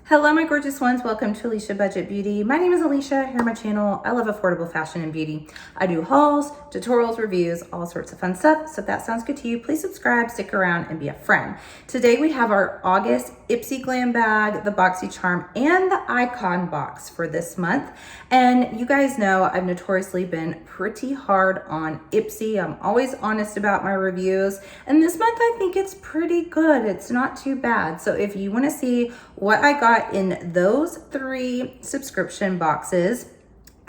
Hello, my gorgeous ones. Welcome to Alicia Budget Beauty. My name is Alicia. Here on my channel, I love affordable fashion and beauty. I do hauls, tutorials, reviews, all sorts of fun stuff. So if that sounds good to you, please subscribe, stick around, and be a friend. Today we have our August IPsy Glam Bag, the Boxycharm, and the Icon box for this month. And you guys know I've notoriously been pretty hard on IPsy. I'm always honest about my reviews. And this month I think it's pretty good. It's not too bad. So if you want to see what I got in those 3 subscription boxes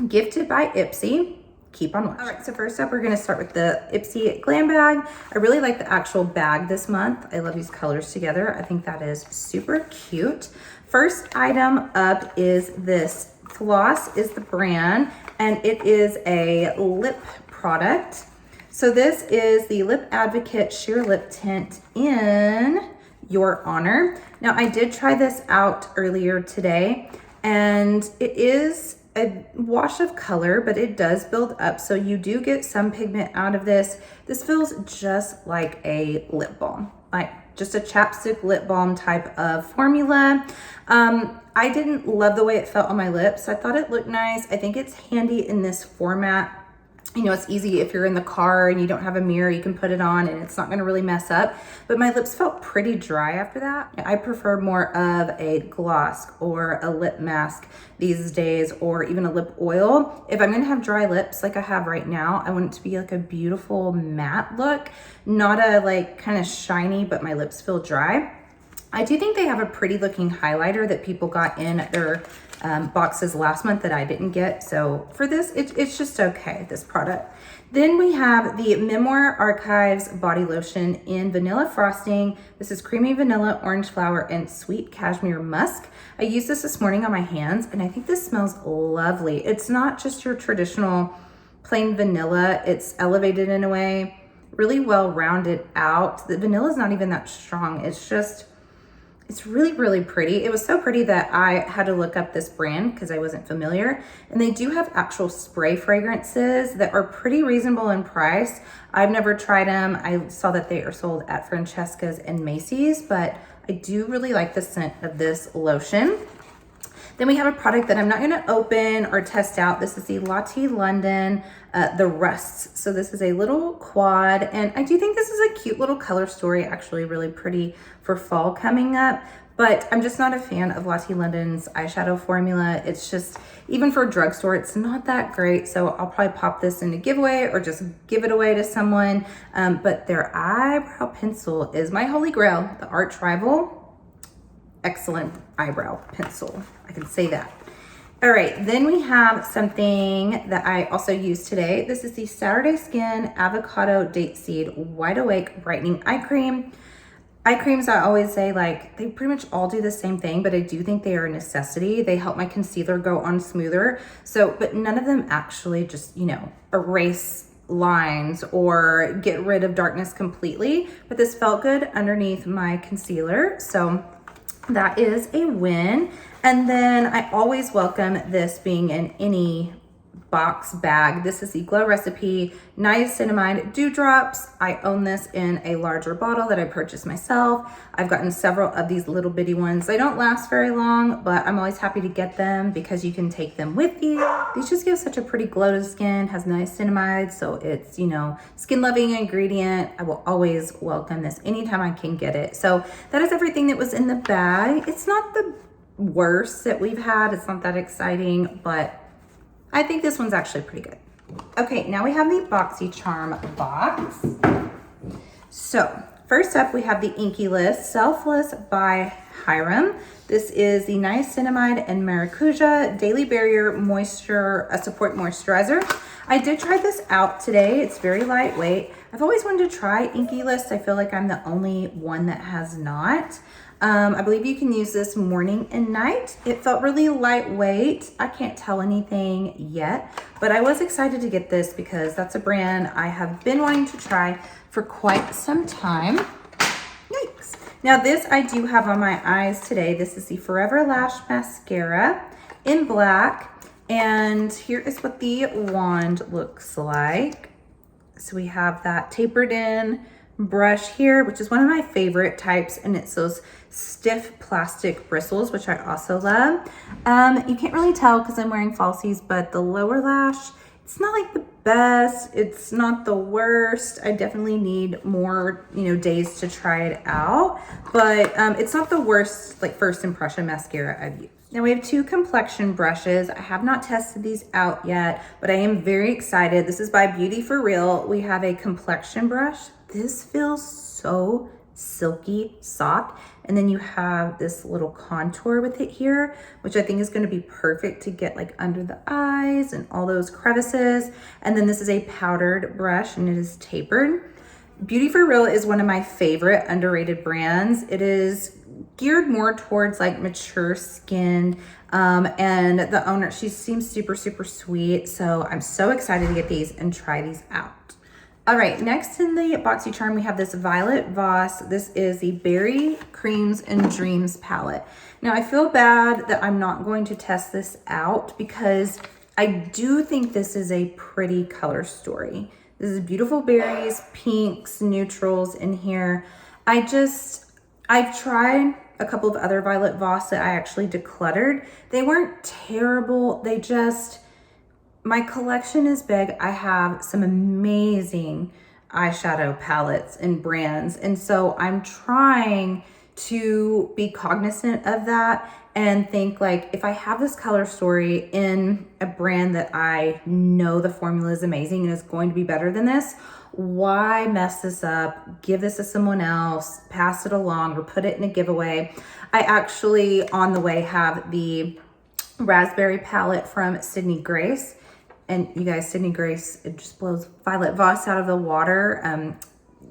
gifted by IPsy, keep on watching. All right, so first up, we're going to start with the IPsy Glam Bag. I really like the actual bag this month. I love these colors together. I think that is super cute. First item up is this. Voss is the brand, and it is a lip product. So this is the Lip Advocate Sheer Lip Tint in Your Honor. Now, I did try this out earlier today, and it is a wash of color, but it does build up, so you do get some pigment out of this. This feels just like a lip balm, like just a chapstick lip balm type of formula. I didn't love the way it felt on my lips. I thought it looked nice. I think it's handy in this format. You know, it's easy if you're in the car and you don't have a mirror, you can put it on and it's not gonna really mess up. But my lips felt pretty dry after that. I prefer more of a gloss or a lip mask these days, or even a lip oil. If I'm gonna have dry lips like I have right now, I want it to be like a beautiful matte look, not a like kind of shiny, but my lips feel dry. I do think they have a pretty looking highlighter that people got in their boxes last month that I didn't get. So for this, it's just okay, this product. Then we have the Memoir Archives Body Lotion in Vanilla Frosting. This is creamy vanilla, orange flower, and sweet cashmere musk. I used this morning on my hands, and I think this smells lovely. It's not just your traditional plain vanilla. It's elevated in a way, really well rounded out. The vanilla is not even that strong. It's really, really pretty. It was so pretty that I had to look up this brand because I wasn't familiar. And they do have actual spray fragrances that are pretty reasonable in price. I've never tried them. I saw that they are sold at Francesca's and Macy's, but I do really like the scent of this lotion. Then we have a product that I'm not gonna open or test out. This is the Latte London, the Rusts. So this is a little quad, and I do think this is a cute little color story, actually really pretty for fall coming up, but I'm just not a fan of Latte London's eyeshadow formula. It's just, even for a drugstore, it's not that great. So I'll probably pop this in a giveaway or just give it away to someone. But their eyebrow pencil is my holy grail, the arch rival. Excellent eyebrow pencil, I can say that. All right, then we have something that I also used today. This is the Saturday Skin Avocado Date Seed Wide Awake Brightening Eye Cream. Eye creams, I always say, like, they pretty much all do the same thing, but I do think they are a necessity. They help my concealer go on smoother. So, but none of them actually just, you know, erase lines or get rid of darkness completely. But this felt good underneath my concealer. So that is a win. And then I always welcome this being in any box bag. This is the Glow Recipe Niacinamide Dewdrops. I own this in a larger bottle that I purchased myself. I've gotten several of these little bitty ones. They don't last very long, but I'm always happy to get them because you can take them with you. These just give such a pretty glow to the skin, has niacinamide, so it's, you know, skin loving ingredient. I will always welcome this anytime I can get it. So that is everything that was in the bag. It's not the worst that we've had. It's not that exciting, but I think this one's actually pretty good. Okay, now we have the Boxycharm box. So first up, we have the Inky List Selfless by Serum. This is the Niacinamide and Maracuja Daily Barrier Moisture Support Moisturizer. I did try this out today. It's very lightweight. I've always wanted to try Inky List. I feel like I'm the only one that has not. I believe you can use this morning and night. It felt really lightweight. I can't tell anything yet, but I was excited to get this because that's a brand I have been wanting to try for quite some time. Yikes. Now this I do have on my eyes today. This is the Forever Lash Mascara in black. And here is what the wand looks like. So we have that tapered in brush here, which is one of my favorite types, and it's those stiff plastic bristles, which I also love. You can't really tell because I'm wearing falsies, but the lower lash, it's not like the best. It's not the worst. I definitely need more, days to try it out, but it's not the worst, like first impression mascara I've used. Now we have 2 complexion brushes. I have not tested these out yet, but I am very excited. This is by Beauty For Real. We have a complexion brush. This feels so silky soft. And then you have this little contour with it here, which I think is going to be perfect to get like under the eyes and all those crevices. And then this is a powdered brush and it is tapered. Beauty For Real is one of my favorite underrated brands. It is geared more towards like mature skin, and the owner, she seems super sweet, so I'm so excited to get these and try these out. All right, next in the Boxycharm we have this Violet Voss. This is the Berry Creams and Dreams palette. Now I feel bad that I'm not going to test this out because I do think this is a pretty color story. This is beautiful berries, pinks, neutrals in here. I've tried a couple of other Violet Voss that I actually decluttered. They weren't terrible. My collection is big. I have some amazing eyeshadow palettes and brands. And so I'm trying to be cognizant of that and think like, if I have this color story in a brand that I know the formula is amazing and is going to be better than this, why mess this up, give this to someone else, pass it along, or put it in a giveaway. I actually, on the way, have the Raspberry palette from Sydney Grace. And you guys, Sydney Grace, it just blows Violet Voss out of the water,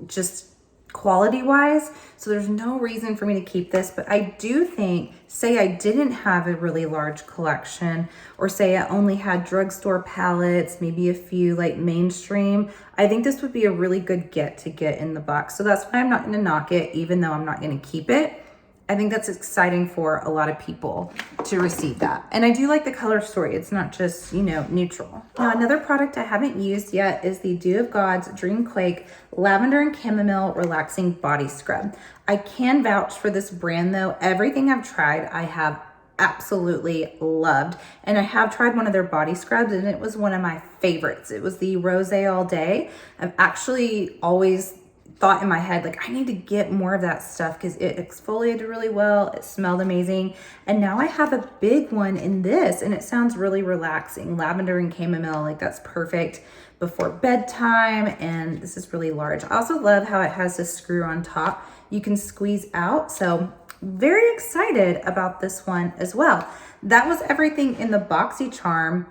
just quality-wise. So there's no reason for me to keep this, but I do think, say I didn't have a really large collection, or say I only had drugstore palettes, maybe a few like mainstream, I think this would be a really good get in the box. So that's why I'm not gonna knock it, even though I'm not gonna keep it. I think that's exciting for a lot of people to receive that. And I do like the color story. It's not just, neutral. Now, another product I haven't used yet is the Dew of God's Dream Quake Lavender and Chamomile Relaxing Body Scrub. I can vouch for this brand though. Everything I've tried, I have absolutely loved. And I have tried one of their body scrubs and it was one of my favorites. It was the Rose All Day. I've actually always thought in my head, like, I need to get more of that stuff because it exfoliated really well. It smelled amazing. And now I have a big one in this and it sounds really relaxing. Lavender and chamomile, like that's perfect before bedtime. And this is really large. I also love how it has this screw on top you can squeeze out. So very excited about this one as well. That was everything in the Boxycharm.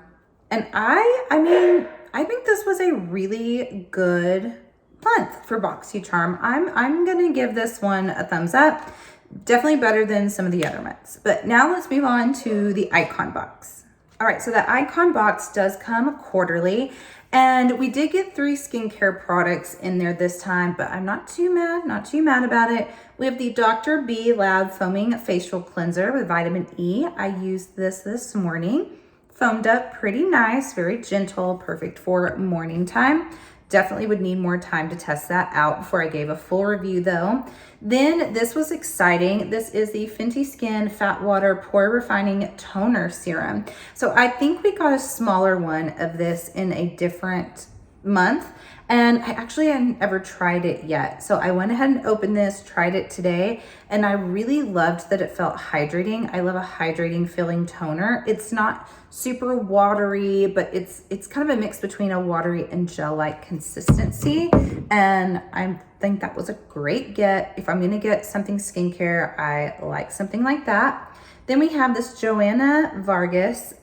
And I think this was a really good month for Boxycharm. I'm gonna give this one a thumbs up. Definitely better than some of the other months. But now let's move on to the Icon box. All right, so the Icon box does come quarterly, and we did get 3 skincare products in there this time, but I'm not too mad about it. We have the Dr. B Lab Foaming Facial Cleanser with vitamin E. I used this morning. Foamed up pretty nice, very gentle, perfect for morning time. Definitely would need more time to test that out before I gave a full review though. Then this was exciting. This is the Fenty Skin Fat Water Pore Refining Toner Serum. So I think we got a smaller one of this in a different month. And I actually hadn't ever tried it yet. So I went ahead and opened this, tried it today, and I really loved that it felt hydrating. I love a hydrating feeling toner. It's not super watery, but it's kind of a mix between a watery and gel-like consistency. And I think that was a great get. If I'm gonna get something skincare, I like something like that. Then we have this Joanna Vargas.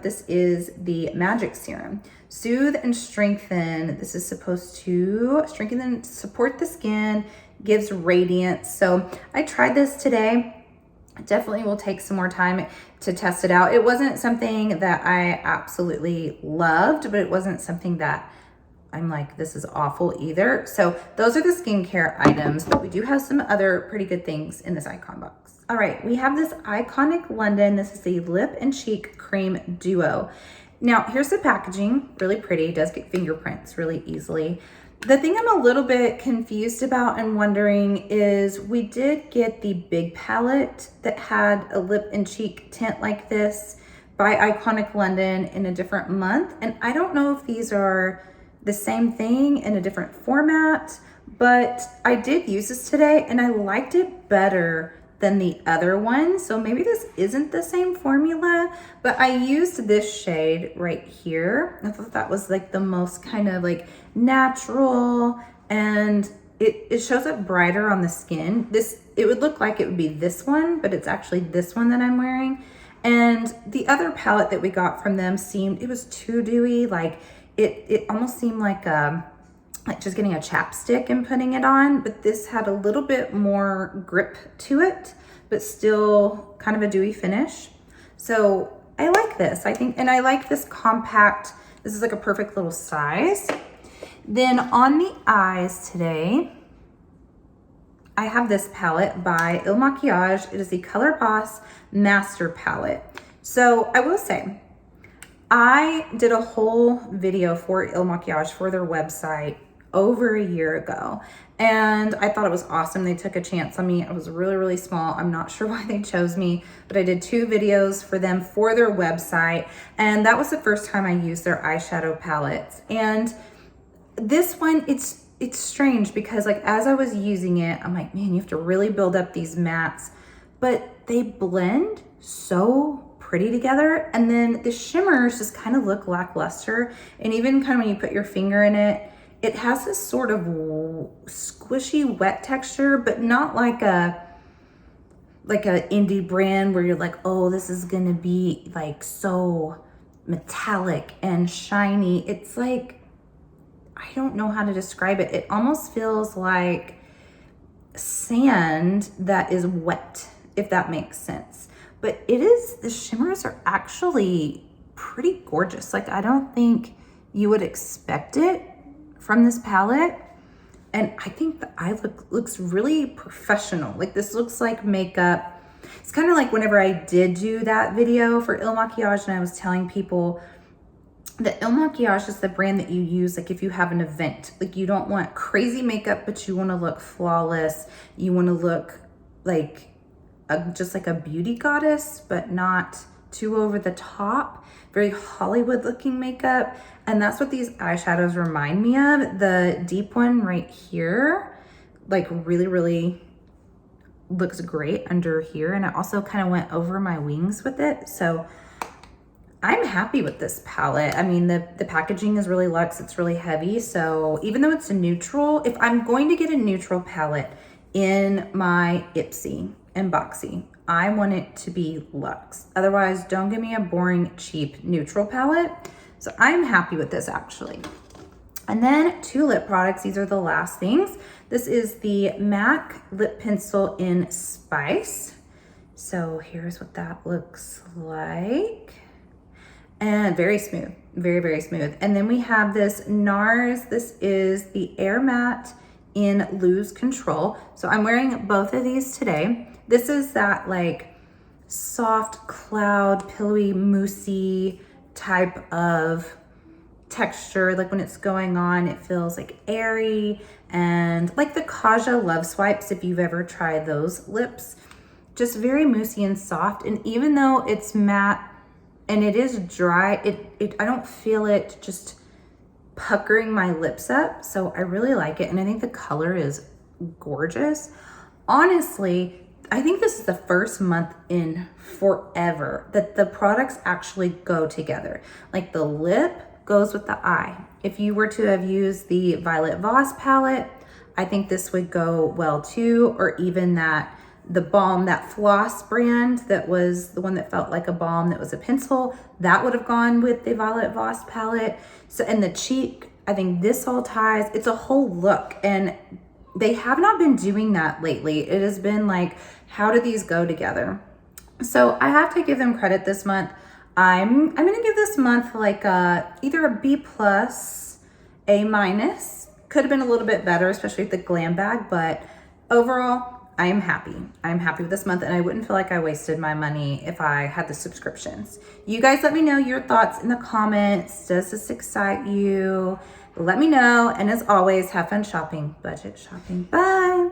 This is the Magic Serum. Soothe and strengthen. This is supposed to strengthen and support the skin, gives radiance. So I tried this today. Definitely will take some more time to test it out. It wasn't something that I absolutely loved, but it wasn't something that I'm like, this is awful either. So those are the skincare items, but we do have some other pretty good things in this Icon box. All right, we have this Iconic London. This is the Lip and Cheek Cream Duo. Now, here's the packaging, really pretty. It does get fingerprints really easily. The thing I'm a little bit confused about and wondering is we did get the big palette that had a lip and cheek tint like this by Iconic London in a different month. And I don't know if these are the same thing in a different format, but I did use this today and I liked it better than the other one. So maybe this isn't the same formula, but I used this shade right here. I thought that was like the most kind of like natural, and it shows up brighter on the skin. It would look like it would be this one, but it's actually this one that I'm wearing. And the other palette that we got from them it was too dewy. Like it almost seemed like just getting a chapstick and putting it on, but this had a little bit more grip to it, but still kind of a dewy finish. So I like this, I think, and I like this compact. This is like a perfect little size. Then on the eyes today, I have this palette by Ilmakiage. It is the Color Boss Master Palette. So I will say, I did a whole video for Ilmakiage for their website over a year ago, and I thought it was awesome. They took a chance on me. I was really, really small. I'm not sure why they chose me, but I did 2 videos for them for their website, and that was the first time I used their eyeshadow palettes. And this one, it's strange because like as I was using it, I'm like, man, you have to really build up these mattes, but they blend so pretty together. And then the shimmers just kind of look lackluster. And even kind of when you put your finger in it, it has this sort of squishy wet texture, but not like a indie brand where you're like, oh, this is gonna be like so metallic and shiny. It's like, I don't know how to describe it. It almost feels like sand that is wet, if that makes sense. But the shimmers are actually pretty gorgeous. Like, I don't think you would expect it from this palette. And I think the eye looks really professional. Like, this looks like makeup. It's kind of like whenever I did do that video for Ilmakiage and I was telling people that Ilmakiage is the brand that you use like if you have an event. Like, you don't want crazy makeup, but you want to look flawless. You want to look like just like a beauty goddess, but not too over the top. Very Hollywood looking makeup. And that's what these eyeshadows remind me of. The deep one right here, like really, really looks great under here. And I also kind of went over my wings with it. So I'm happy with this palette. I mean, the packaging is really luxe. It's really heavy. So even though it's a neutral, if I'm going to get a neutral palette in my Ipsy and Boxy, I want it to be luxe. Otherwise, don't give me a boring, cheap neutral palette. So I'm happy with this actually. And then 2 lip products. These are the last things. This is the MAC Lip Pencil in Spice. So here's what that looks like. And very smooth, very, very smooth. And then we have this NARS. This is the Air Matte in Lose Control. So I'm wearing both of these today. This is that like soft cloud, pillowy, moussey type of texture. Like when it's going on, it feels like airy and like the Kaja Love Swipes, if you've ever tried those lips. Just very moussey and soft. And even though it's matte, and it is dry, I don't feel it just puckering my lips up. So I really like it. And I think the color is gorgeous. Honestly, I think this is the first month in forever that the products actually go together. Like the lip goes with the eye. If you were to have used the Violet Voss palette, I think this would go well too, or even the balm, that Floss brand that was the one that felt like a balm that was a pencil, that would have gone with the Violet Voss palette. So, and the cheek, I think this all ties. It's a whole look, and they have not been doing that lately. It has been like, how do these go together? So I have to give them credit this month. I'm gonna give this month like either a B+, A-. Could have been a little bit better, especially with the glam bag, but overall, I am happy. I'm happy with this month, and I wouldn't feel like I wasted my money if I had the subscriptions. You guys let me know your thoughts in the comments. Does this excite you? let me know. And as always, have fun shopping, budget shopping. Bye.